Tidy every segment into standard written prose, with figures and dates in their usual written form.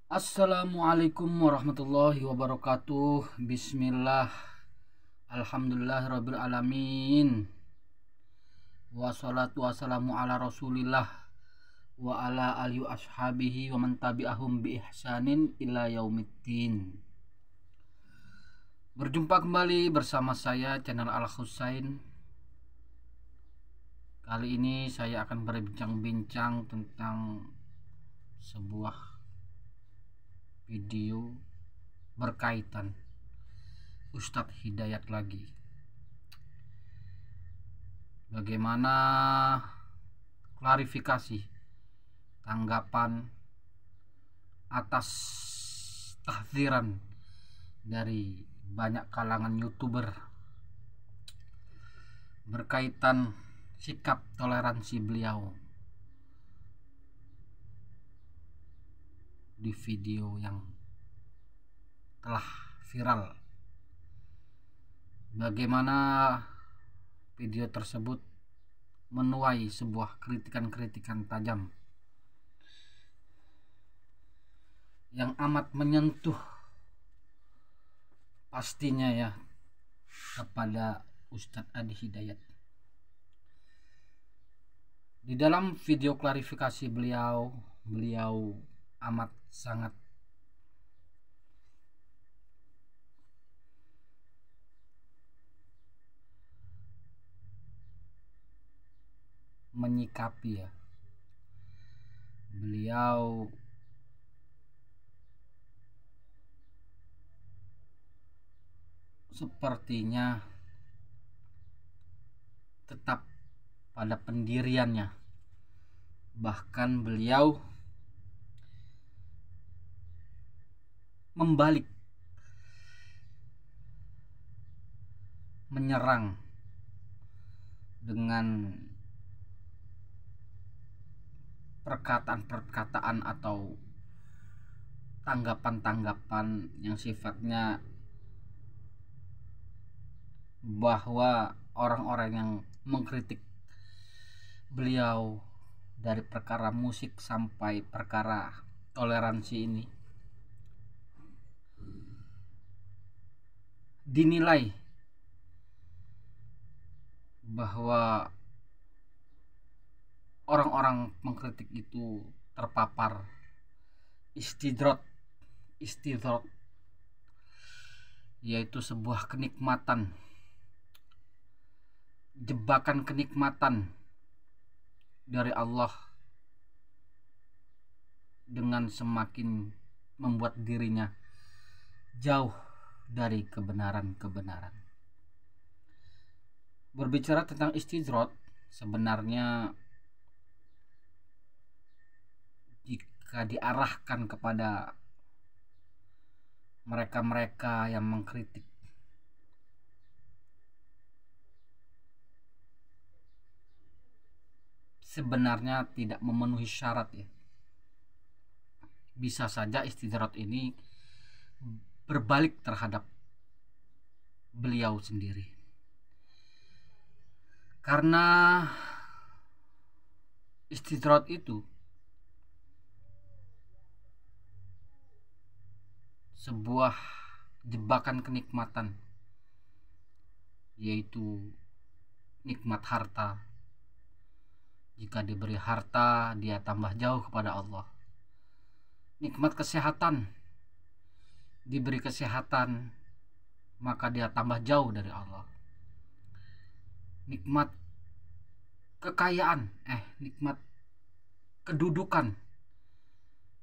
Assalamualaikum warahmatullahi wabarakatuh. Bismillah. Alhamdulillahirabbil alamin. Wassalatu wassalamu ala Rasulillah wa ala alihi ashabihi wa man tabi'ahum bi ihsanin ila yaumiddin. Berjumpa kembali bersama saya channel Al Husain. Kali ini saya akan berbincang-bincang tentang sebuah video berkaitan Ustadz Hidayat lagi. Bagaimana klarifikasi tanggapan atas tahdziran dari banyak kalangan YouTuber berkaitan sikap toleransi beliau di video yang telah viral. Bagaimana video tersebut menuai sebuah kritikan-kritikan tajam yang amat menyentuh pastinya ya kepada Ustadz Adi Hidayat. Di dalam video klarifikasi beliau amat sangat menyikapi ya. Beliau sepertinya tetap pada pendiriannya. Bahkan beliau membalik, menyerang dengan perkataan-perkataan atau tanggapan-tanggapan yang sifatnya bahwa orang-orang yang mengkritik beliau dari perkara musik sampai perkara toleransi ini dinilai bahwa orang-orang mengkritik itu terpapar istidrot, yaitu sebuah kenikmatan, jebakan kenikmatan dari Allah dengan semakin membuat dirinya jauh dari kebenaran-kebenaran. Berbicara tentang istidrot, sebenarnya jika diarahkan kepada mereka-mereka yang mengkritik sebenarnya tidak memenuhi syarat ya. Bisa saja istidrot ini berbalik terhadap beliau sendiri, karena istidrot itu sebuah jebakan kenikmatan, yaitu nikmat harta. Jika diberi harta, dia tambah jauh kepada Allah. Nikmat kesehatan, diberi kesehatan, maka dia tambah jauh dari Allah. Nikmat kekayaan, nikmat kedudukan,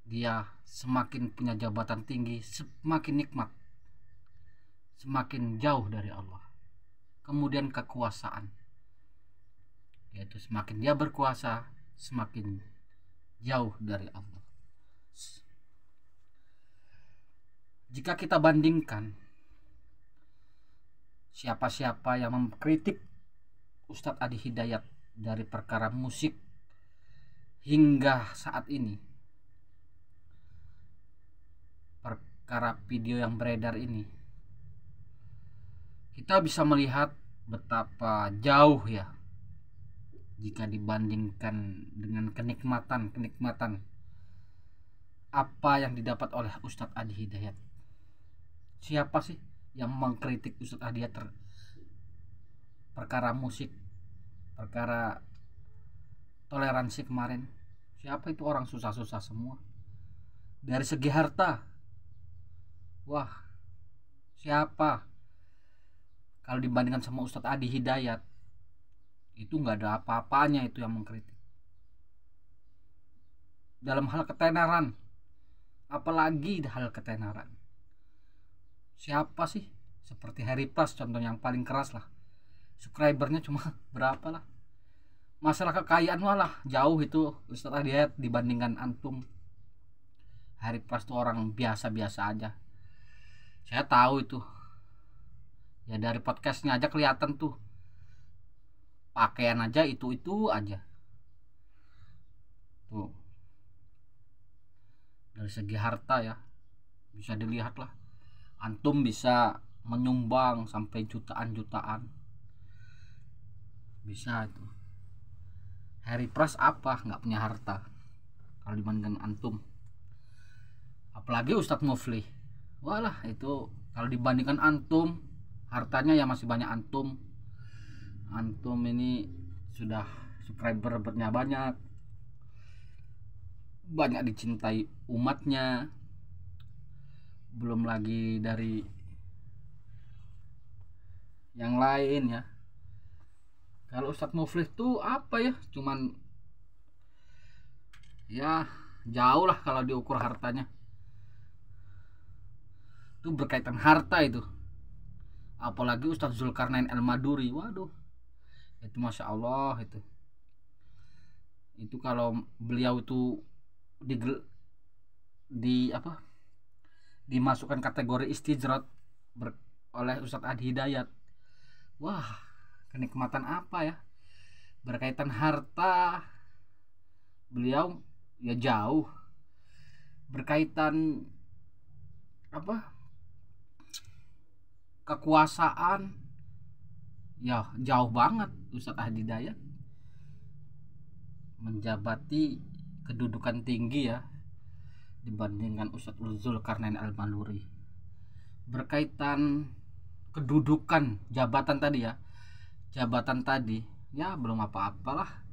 dia semakin punya jabatan tinggi, semakin nikmat, semakin jauh dari Allah. Kemudian kekuasaan, yaitu semakin dia berkuasa, semakin jauh dari Allah. Jika kita bandingkan siapa-siapa yang mengkritik Ustadz Adi Hidayat dari perkara musik hingga saat ini, perkara video yang beredar ini, kita bisa melihat betapa jauh ya jika dibandingkan dengan kenikmatan apa yang didapat oleh Ustadz Adi Hidayat? Siapa sih yang mengkritik Ustadz Adi Hidayat perkara musik, perkara toleransi kemarin? Siapa itu? Orang susah-susah semua. Dari segi harta, wah, siapa? Kalau dibandingkan sama Ustadz Adi Hidayat, itu nggak ada apa-apanya itu yang mengkritik. Dalam hal ketenaran, apalagi hal ketenaran, siapa sih? Seperti Harry Plus contoh yang paling keras lah, subscribernya cuma berapa lah. Masalah kekayaan malah jauh itu Ustadz Adi Hidayat dibandingkan antum. Harry Plus tuh orang biasa-biasa aja, saya tahu itu ya, dari podcastnya aja kelihatan tuh, pakaian aja itu aja tuh. Dari segi harta ya bisa dilihat lah, antum bisa menyumbang sampai jutaan bisa itu. Harry Pras apa, nggak punya harta kalau dibandingkan antum. Apalagi Ustadz Mufli, walah itu kalau dibandingkan antum, hartanya ya masih banyak antum. Antum ini sudah subscribernya banyak dicintai umatnya, belum lagi dari yang lain ya. Kalau Ustadz Muflih tuh apa ya, cuman ya jauh lah kalau diukur hartanya. Itu berkaitan harta itu. Apalagi Ustadz Zulkarnain Al-Maduri, waduh, itu masya Allah itu. Itu kalau beliau itu dimasukkan kategori istijrat oleh Ustadz Adi Hidayat, wah, kenikmatan apa ya, berkaitan harta beliau ya jauh, berkaitan kekuasaan ya jauh banget. Ustadz Adi Hidayat menjabati kedudukan tinggi ya dibandingkan Ustadz Zulkarnain Al-Maduri. Berkaitan kedudukan jabatan tadi ya belum apa-apalah.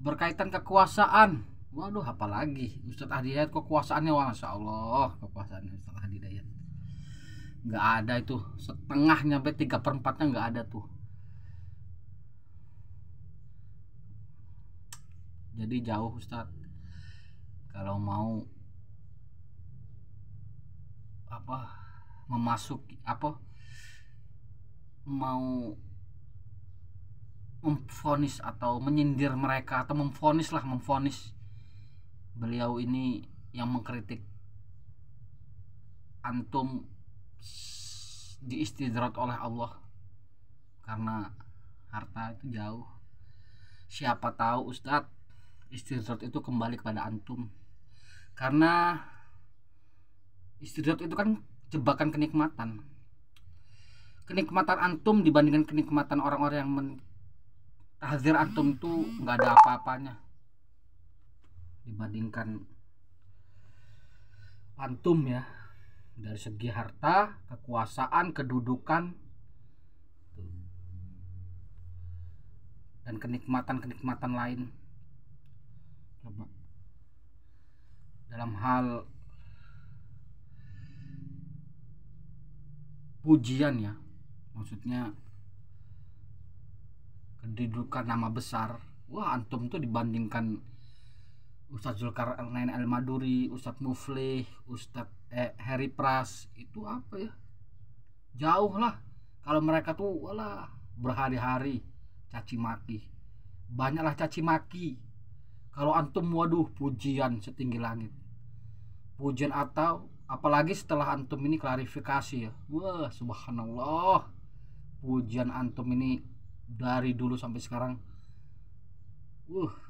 Berkaitan kekuasaan, waduh, apalagi Ustadz Adi Hidayat kekuasaannya, wah, masya Allah, kekuasaannya Ustadz Adi Hidayat nggak ada itu setengahnya, sampai 3/4-nya nggak ada tuh. Jadi jauh Ustadz kalau mau mau memvonis atau menyindir mereka, atau memvonis beliau ini yang mengkritik antum diistidrat oleh Allah karena harta itu jauh. Siapa tahu Ustadz istidrat itu kembali kepada antum, karena istidrat itu kan jebakan kenikmatan antum dibandingkan kenikmatan orang-orang yang mentahzir antum itu nggak ada apa-apanya dibandingkan antum ya, dari segi harta, kekuasaan, kedudukan, dan kenikmatan lain. Coba dalam hal pujian ya, maksudnya kedudukan, nama besar, wah, antum tuh dibandingkan Ustadz Zulkarnain Al-Maduri, Ustadz Muflih, Ustadz Harry Pras, itu apa ya, jauh lah. Kalau mereka tuh walah berhari-hari caci maki, banyaklah caci maki. Kalau antum waduh pujian setinggi langit, pujian. Atau apalagi setelah antum ini klarifikasi ya, wah, subhanallah, pujian antum ini dari dulu sampai sekarang,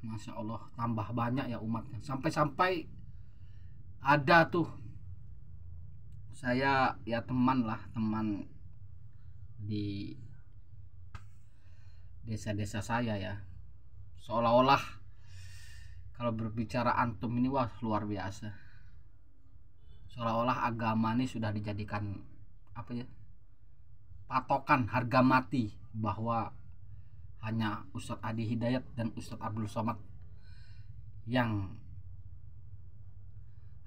masya Allah, tambah banyak ya umatnya. Sampai ada tuh saya ya teman di desa-desa saya ya, seolah-olah kalau berbicara antum ini wah luar biasa, seolah-olah agama ini sudah dijadikan apa ya, patokan harga mati, bahwa hanya Ustadz Adi Hidayat dan Ustadz Abdul Somad yang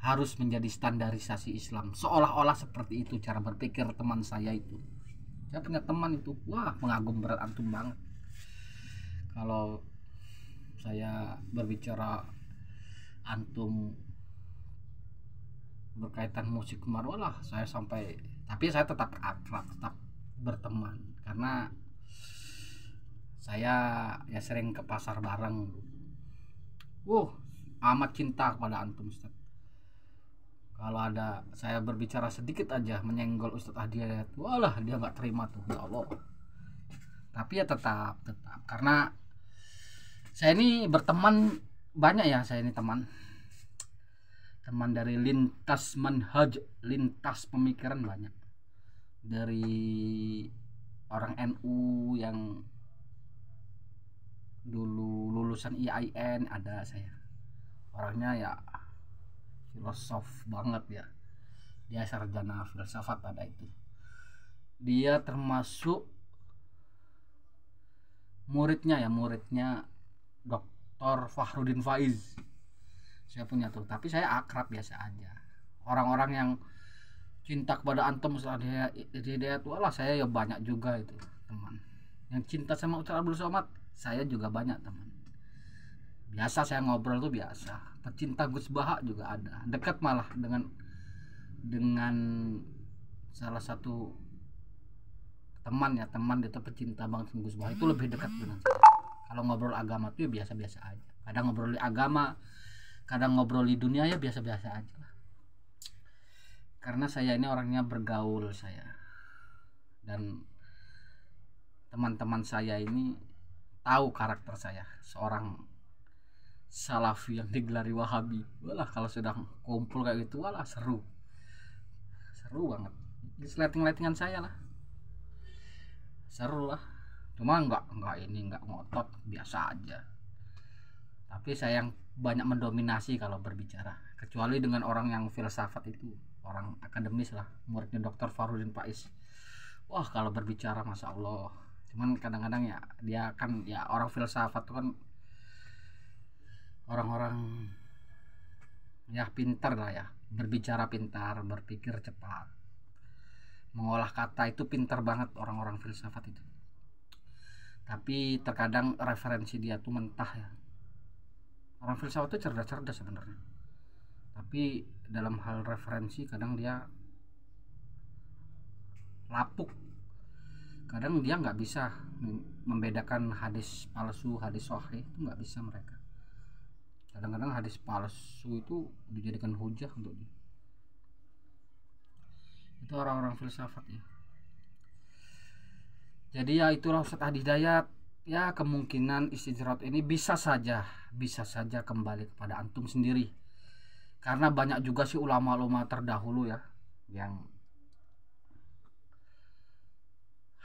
harus menjadi standarisasi Islam. Seolah-olah seperti itu cara berpikir teman saya itu. Saya punya teman itu, wah, pengagum berat antum banget. Kalau saya berbicara antum berkaitan musik Marwalah, saya sampai, tapi saya tetap akrab, tetap berteman, karena saya ya sering ke pasar bareng. Amat cinta kepada antum Ustaz. Kalau ada saya berbicara sedikit aja menyenggol Ustadz Adi, walah dia nggak terima tuh, ya Allah. Tapi ya tetap karena saya ini berteman banyak ya, saya ini teman dari lintas manhaj, lintas pemikiran banyak. Dari orang NU yang dulu lulusan IAIN ada saya. Orangnya ya filosof banget ya. Dia sarjana filsafat ada itu. Dia termasuk muridnya Dr. Fahrudin Faiz. Saya punya tuh, tapi saya akrab biasa aja. Orang-orang yang cinta kepada antum Ustaz Hidayat, walah saya ya banyak juga itu teman. Yang cinta sama Ustaz Abdul Somad, saya juga banyak teman. Biasa saya ngobrol tuh biasa. Pecinta Gus Baha juga ada. Dekat malah dengan salah satu teman dia tuh pecinta banget sama Gus Baha, itu lebih dekat dengan saya. Kalau ngobrol agama tuh ya biasa-biasa aja. Kadang ngobrol agama, kadang ngobrol di dunia ya biasa-biasa aja lah. Karena saya ini orangnya bergaul saya, dan teman-teman saya ini tahu karakter saya, seorang salafi yang digelari wahabi. Walah kalau sudah kumpul kayak gitu, walah seru banget. Lighting-lightingan saya lah, seru lah. Cuma nggak ngotot, biasa aja. Tapi saya yang banyak mendominasi kalau berbicara, kecuali dengan orang yang filsafat itu, orang akademis lah, muridnya Dr. Fahrudin Faiz. Wah kalau berbicara masya Allah. Cuman kadang-kadang ya dia kan ya orang filsafat itu kan orang-orang ya pintar lah ya, berbicara pintar, berpikir cepat, mengolah kata itu pintar banget orang-orang filsafat itu. Tapi terkadang referensi dia tuh mentah ya. Orang filsafat itu cerdas-cerdas sebenarnya, tapi dalam hal referensi kadang dia lapuk. Kadang dia nggak bisa membedakan hadis palsu, hadis sahih, itu nggak bisa mereka. Kadang-kadang hadis palsu itu dijadikan hujah untuk dia. Itu orang-orang filsafat ya. Jadi ya itulah Ustadz Adi Hidayat. Ya kemungkinan istidrat ini bisa saja kembali kepada antum sendiri. Karena banyak juga sih ulama-ulama terdahulu ya yang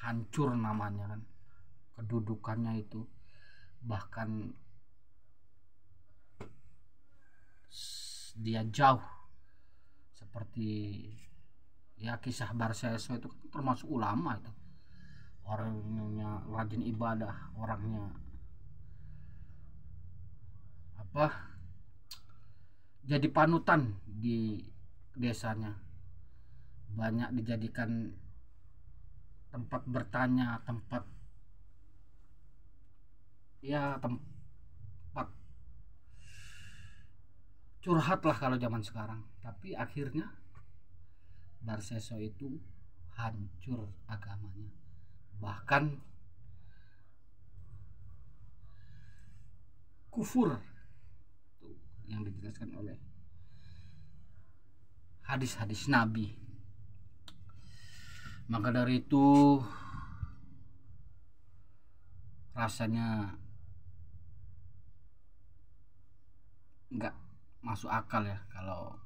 hancur namanya kan, kedudukannya itu, bahkan dia jauh, seperti ya kisah Barseso itu kan termasuk ulama itu, orangnya rajin ibadah, orangnya jadi panutan di desanya, banyak dijadikan tempat bertanya, tempat curhat lah kalau zaman sekarang. Tapi akhirnya Barseso itu hancur agamanya, bahkan kufur tuh, yang dijelaskan oleh hadis-hadis Nabi. Maka dari itu rasanya nggak masuk akal ya kalau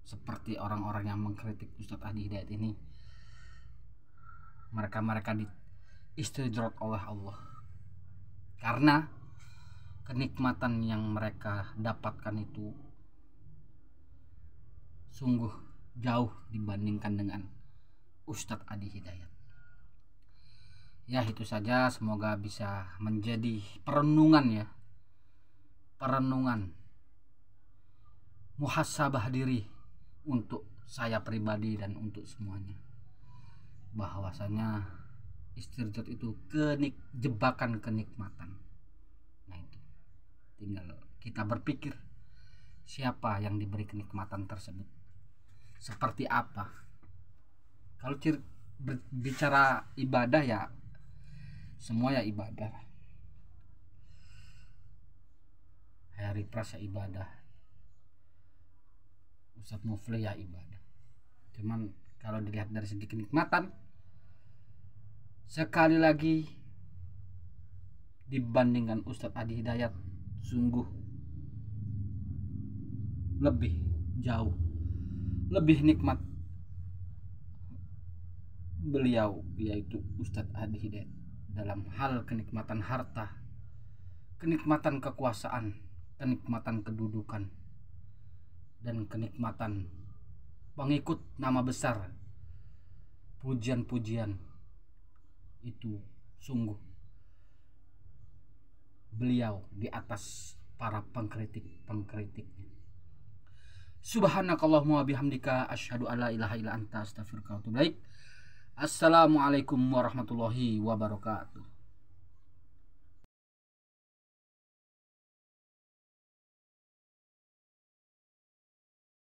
seperti orang-orang yang mengkritik Ustadz Adi Hidayat ini, mereka di istidrat oleh Allah, karena kenikmatan yang mereka dapatkan itu sungguh jauh dibandingkan dengan Ustadz Adi Hidayat. Ya itu saja, semoga bisa menjadi perenungan ya, perenungan muhasabah diri untuk saya pribadi dan untuk semuanya, bahwasanya istirjat itu jebakan kenikmatan. Nah itu tinggal kita berpikir siapa yang diberi kenikmatan tersebut, seperti apa. Kalau bicara ibadah ya semua ya ibadah. Hari Pras ya ibadah, Ustadz Mufli ya ibadah. Cuman kalau dilihat dari segi kenikmatan, sekali lagi dibandingkan Ustadz Adi Hidayat sungguh lebih jauh, lebih nikmat beliau, yaitu Ustadz Adi Hidayat, dalam hal kenikmatan harta, kenikmatan kekuasaan, kenikmatan kedudukan, dan kenikmatan pengikut nama besar, pujian-pujian. Itu sungguh beliau di atas para pengkritiknya. Subhanakallahumma bihamdika asyhadu alla ilaha illa anta astaghfiruka wa atubu ilaik. Assalamualaikum warahmatullahi wabarakatuh.